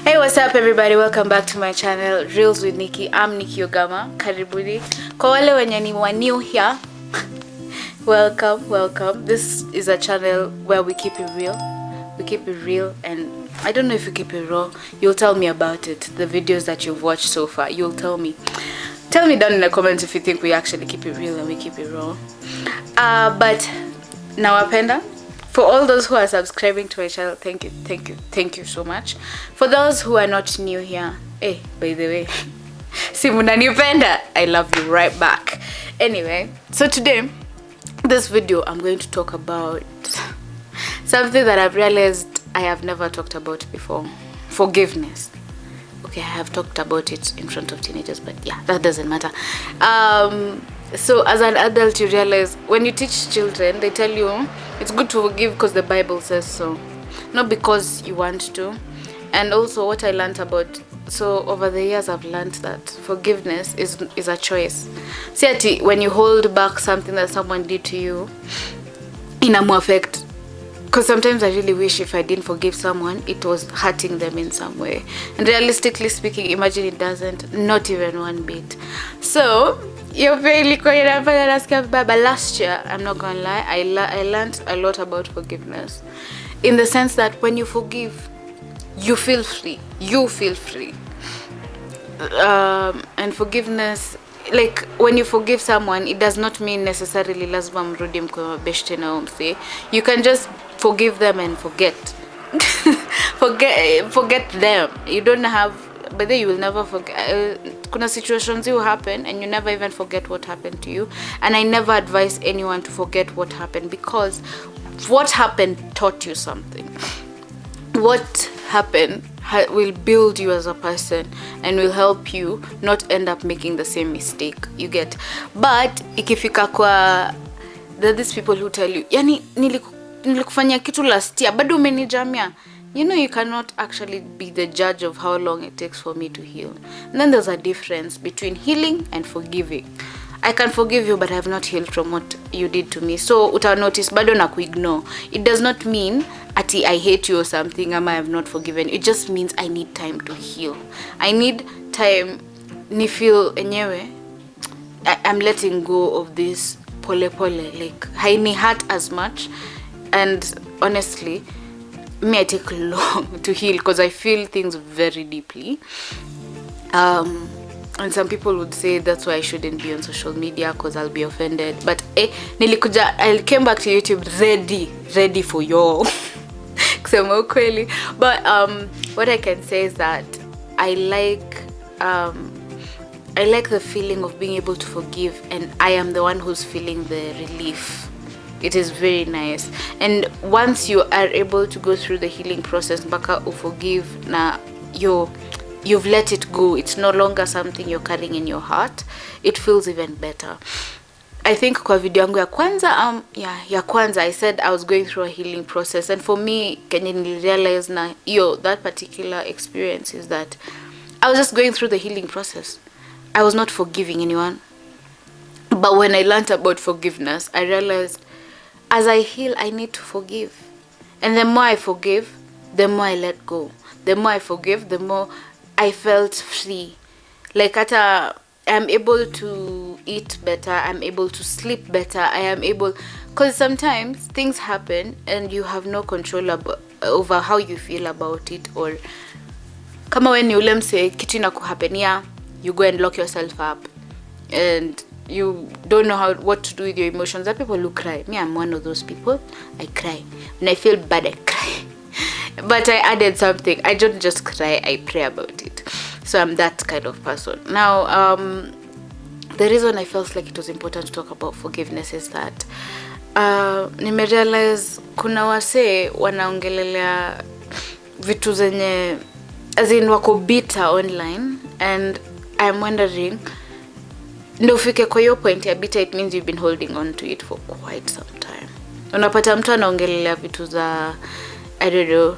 Hey, what's up everybody? Welcome back to my channel Reels with Nikki. I'm Nikki Ogama. Karibuni. Kwa wale wenye ni new here, welcome. This is a channel where we keep it real. We keep it real, and I don't know if you keep it raw. You'll tell me about it. The videos that you've watched so far, you'll tell me. Tell me down in the comments if you think we actually keep it real and we keep it raw. But nawapenda. For all those who are subscribing to my channel, thank you so much. For those who are not new here, hey, by the way, si munanipenda, I love you right back. Anyway, so today, this video, I'm going to talk about something that I've realized I have never talked about before. Forgiveness. Okay, I have talked about it in front of teenagers, but yeah, that doesn't matter. So as an adult, you realize when you teach children, they tell you it's good to forgive because the Bible says so, not because you want to. And also what I learned about, so over the years I've learned that forgiveness is a choice. See, when you hold back something that someone did to you, inamu affect. Because sometimes I really wish if I didn't forgive someone, it was hurting them in some way. And realistically speaking, imagine it doesn't, not even one bit. So but last year, I'm not gonna lie, I learned a lot about forgiveness, in the sense that when you forgive, you feel free. And forgiveness, like when you forgive someone, it does not mean necessarily lazima mrudi mko beshte na umse. You can just forgive them and forget. forget them. You don't have, but then you will never forget. Kuna situations will happen and you never even forget what happened to you. And I never advise anyone to forget what happened, because what happened taught you something. What happened will build you as a person and will help you not end up making the same mistake. You get? But ikifika kwa these people who tell you, yani nilikufanya kitu last year, bado umenijamia. You know, you cannot actually be the judge of how long it takes for me to heal. And then there's a difference between healing and forgiving. I can forgive you, but I have not healed from what you did to me. So uta notice bado na kuignore. It does not mean ati I hate you or something, ama I have not forgiven. It just means I need time to heal. I need time ni feel enyewe I'm letting go of this pole, like haini hurt as much. And honestly, me, I take long to heal because I feel things very deeply. And some people would say that's why I shouldn't be on social media because I'll be offended. But I came back to YouTube ready for y'all. Kusema ukweli. But what I can say is that I like the feeling of being able to forgive, and I am the one who's feeling the relief. It is very nice. And once you are able to go through the healing process, mpaka uforgive na you've let it go, it's no longer something you're carrying in your heart, it feels even better. I think kwa video yangu ya kwanza I said I was going through a healing process, and for me kenye nilirealize na that particular experience is that I was just going through the healing process. I was not forgiving anyone. But when I learned about forgiveness, I realized as I heal, I need to forgive. And the more I forgive, the more I let go. The more I forgive, the more I felt free. Like I'm able to eat better, I'm able to sleep better, I am able, because sometimes things happen and you have no control over how you feel about it. Or kama when you mse kitu inakuhapenia, you go and lock yourself up and you don't know what to do with your emotions. There are people who cry. Me, I'm one of those people. I cry. When I feel bad, I cry. But I added something. I don't just cry, I pray about it. So I'm that kind of person. Now, the reason I felt like it was important to talk about forgiveness is that nimerealize kuna wase wanaongelelea vitu zenye as in wako bitter online, and I'm wondering, ndo ufike kwa hiyo point ya bitter, it means you've been holding on to it for quite some time. Unapata mtu anaongelelea vitu za I don't know,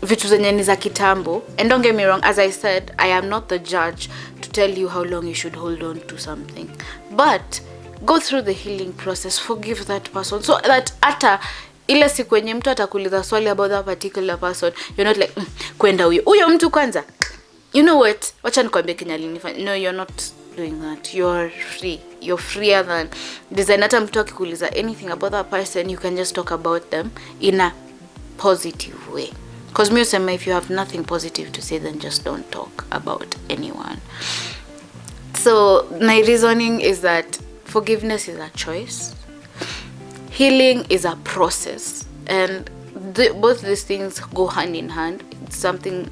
vitu zenye ni za kitambo. And don't get me wrong, as I said, I am not the judge to tell you how long you should hold on to something. But go through the healing process, forgive that person, so that ata ile siku yenye mtu atakuuliza swali about that particular person, you're not like kwenda huyo mtu kwanza, you know what, wacha nikwambie Kenya alinifanya. No, you're not doing that. You're free. You're freer than design. Hata mtu akikuuliza anything about that person, you can just talk about them in a positive way. Because me usema, if you have nothing positive to say, then just don't talk about anyone. So my reasoning is that forgiveness is a choice. Healing is a process, and both these things go hand in hand. It's something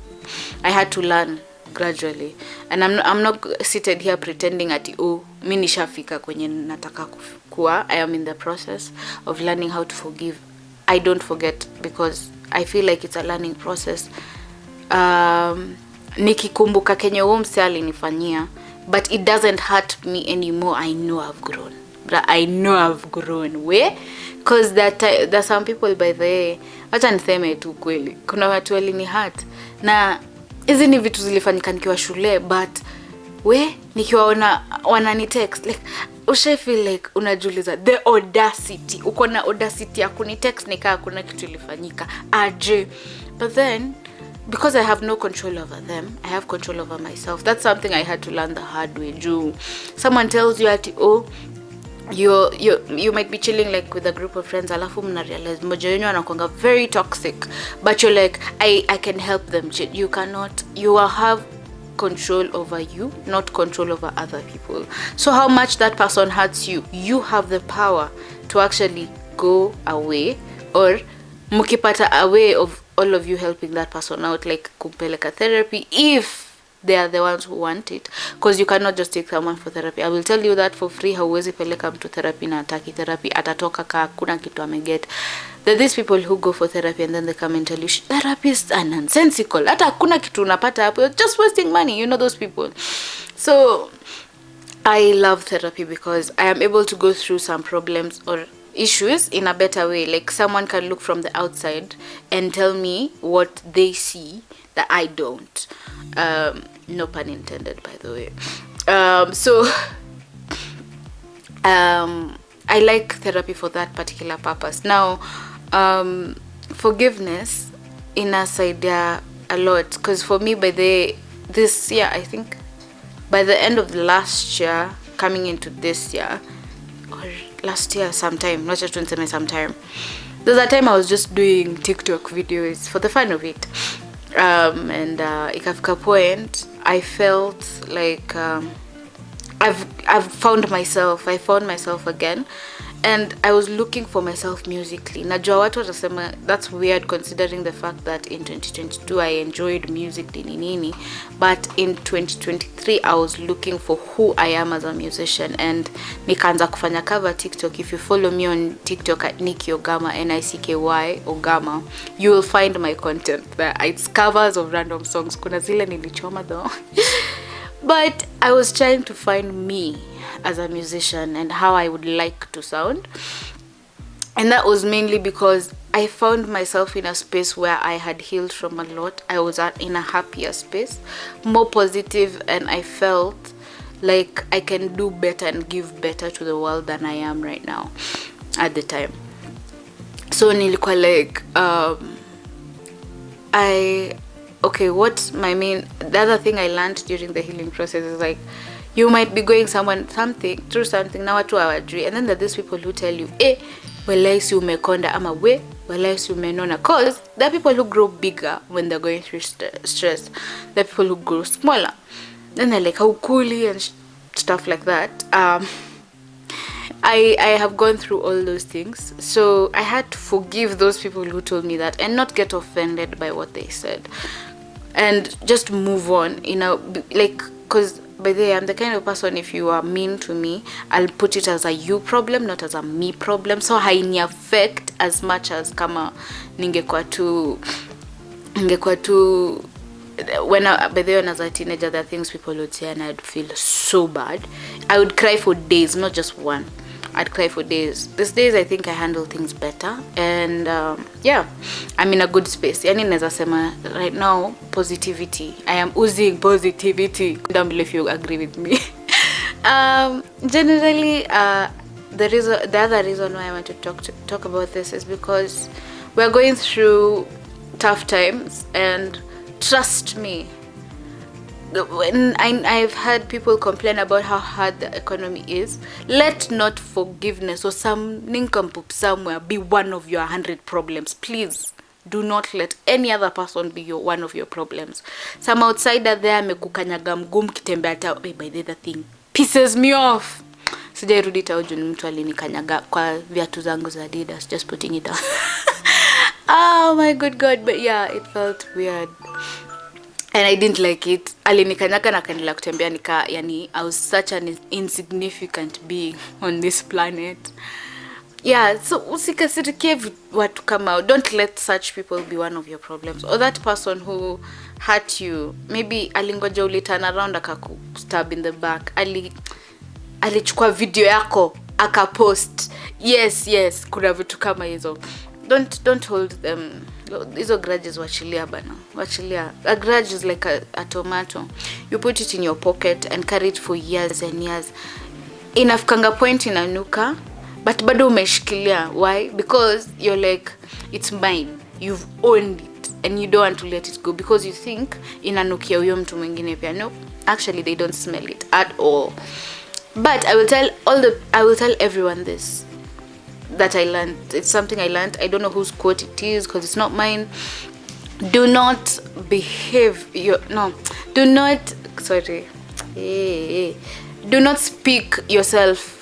I had to learn gradually, and I'm not seated here pretending ati mimi nishafika kwenye nataka kuwa. I am in the process of learning how to forgive. I don't forget because I feel like it's a learning process. Nikikumbuka kenye mse alinifanyia, but it doesn't hurt me anymore. I know I've grown. Because there's some people, by the way, acha niseme tu kweli, kuna watu walini hurt na hizi ni vitu zilifanyika nikiwa shule, but nikiwaona wanani text like feel like unajiuliza the audacity, uko na audacity ya kuni text nikaa kuna kitu ilifanyika aje. But then because I have no control over them, I have control over myself. That's something I had to learn the hard way. Someone tells you that you might be chilling like with a group of friends, alafu mna realize moja wenu anakuanga very toxic, but you're like I can help them. You cannot. You will have control over you, not control over other people. So how much that person hurts you, you have the power to actually go away, or mukipata a way of all of you helping that person out, like kumpeleka therapy if they are the ones who want it, because you cannot just take someone for therapy. I will tell you that for free. Hauwezi peleka mtu therapy na ataki therapy, atatoka ka kuna kitu ameget. There are these people who go for therapy and then they come and tell you therapists are nonsensical, hata kuna kitu unapata hapo, you're just wasting money. You know those people. So I love therapy because I am able to go through some problems or issues in a better way. Like someone can look from the outside and tell me what they see that I don't. No pun intended, by the way. I like therapy for that particular purpose. Now, forgiveness in us idea a lot, because for me, this year, I think by the end of the last year, coming into this year, or last year sometime, not just sometime, there's a time I was just doing TikTok videos for the fun of it. And ikafika point I felt like I've found myself again, and I was looking for myself musically. Najua watu watasema that's weird considering the fact that in 2022 I enjoyed music nini, but in 2023 I was looking for who I am as a musician, and nikaanza kufanya cover TikTok. If you follow me on TikTok at Nikki Ogama, NICKY Ogama, you will find my content there. It's covers of random songs. Kuna zile nilichoma though. But I was trying to find me as a musician and how I would like to sound. And that was mainly because I found myself in a space where I had healed from a lot. I was in a happier space, more positive, and I felt like I can do better and give better to the world than I am right now at the time. So nilikuwa like, the other thing I learned during the healing process is like, you might be going through something na watu hawajui, and then there are these people who tell you walai si umekonda ama walai si umenona, cause there are people who grow bigger when they're going through stress. There are people who grow smaller, then they're like how coolly and stuff like that. I have gone through all those things, so I had to forgive those people who told me that and not get offended by what they said, and just move on, like, because by the way, I'm the kind of person, if you are mean to me, I'll put it as a you problem, not as a me problem. So haini affect as much as kama ningekuwa tu when I was a teenager, there are things people would say and I'd feel so bad. I would cry for days, not just one. I'd cry for days. These days I think I handle things better, and yeah, I'm in a good space. Yani naweza sema right now, positivity. I am oozing positivity. Don't believe you agree with me. Generally, the other reason why I want to talk about this is because we're going through tough times, and trust me, when I've heard people complain about how hard the economy is, let not forgiveness or some nincompoop somewhere be one of your 100 problems. Please do not let any other person be one of your problems. Some outsider there amekukanyaga mguu kitembea hata by the other thing pisses me off. Sijairudi tao juu mtu alinikanyaga kwa viatu zangu za Adidas, just putting it out. Oh my good God, but yeah, it felt weird. And I didn't like it. Alinikanyaka na kanila kutembea yani I was such an insignificant being on this planet. Yeah, so usikasirikie watu kama, don't let such people be one of your problems. Or that person who hurt you, maybe alingoja uli turn around akakustab in the back. Alichukua video yako akapost. Yes, kuna vitu kama hizo. Don't hold them. Hizo grudges wachilia bana. Wachilia. A grudge is like a tomato. You put it in your pocket and carry it for years and years. Inafikanga point inanuka, but bado umeshikilia. Why? Because you're like, it's mine. You've owned it and you don't want to let it go because you think inanukia huyo mtu mwingine pia. No, actually they don't smell it at all. But I will tell everyone this that I learned. It's something I learned. I don't know whose quote it is because it's not mine. Do not speak yourself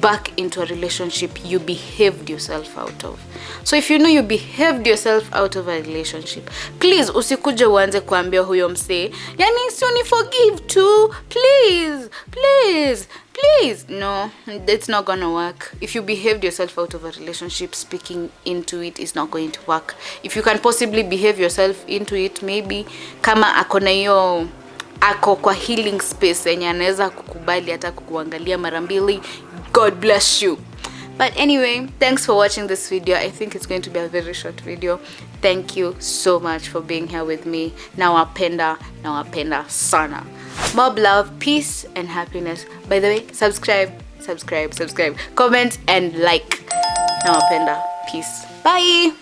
back into a relationship you behaved yourself out of. So if you know you behaved yourself out of a relationship, please usikuje uanze kuambia huyo msee, yani si uniforgive too, please. No, it's not gonna work. If you behaved yourself out of a relationship, speaking into it is not going to work. If you can possibly behave yourself into it, maybe kama akona hiyo ako kwa healing space yenye anaweza kukubali hata kukuangalia mara mbili, God bless you. But anyway, thanks for watching this video. I think it's going to be a very short video. Thank you so much for being here with me. Nawapenda sana. Mob love, peace and happiness. By the way, subscribe, comment and like. Nawapenda. Peace. Bye.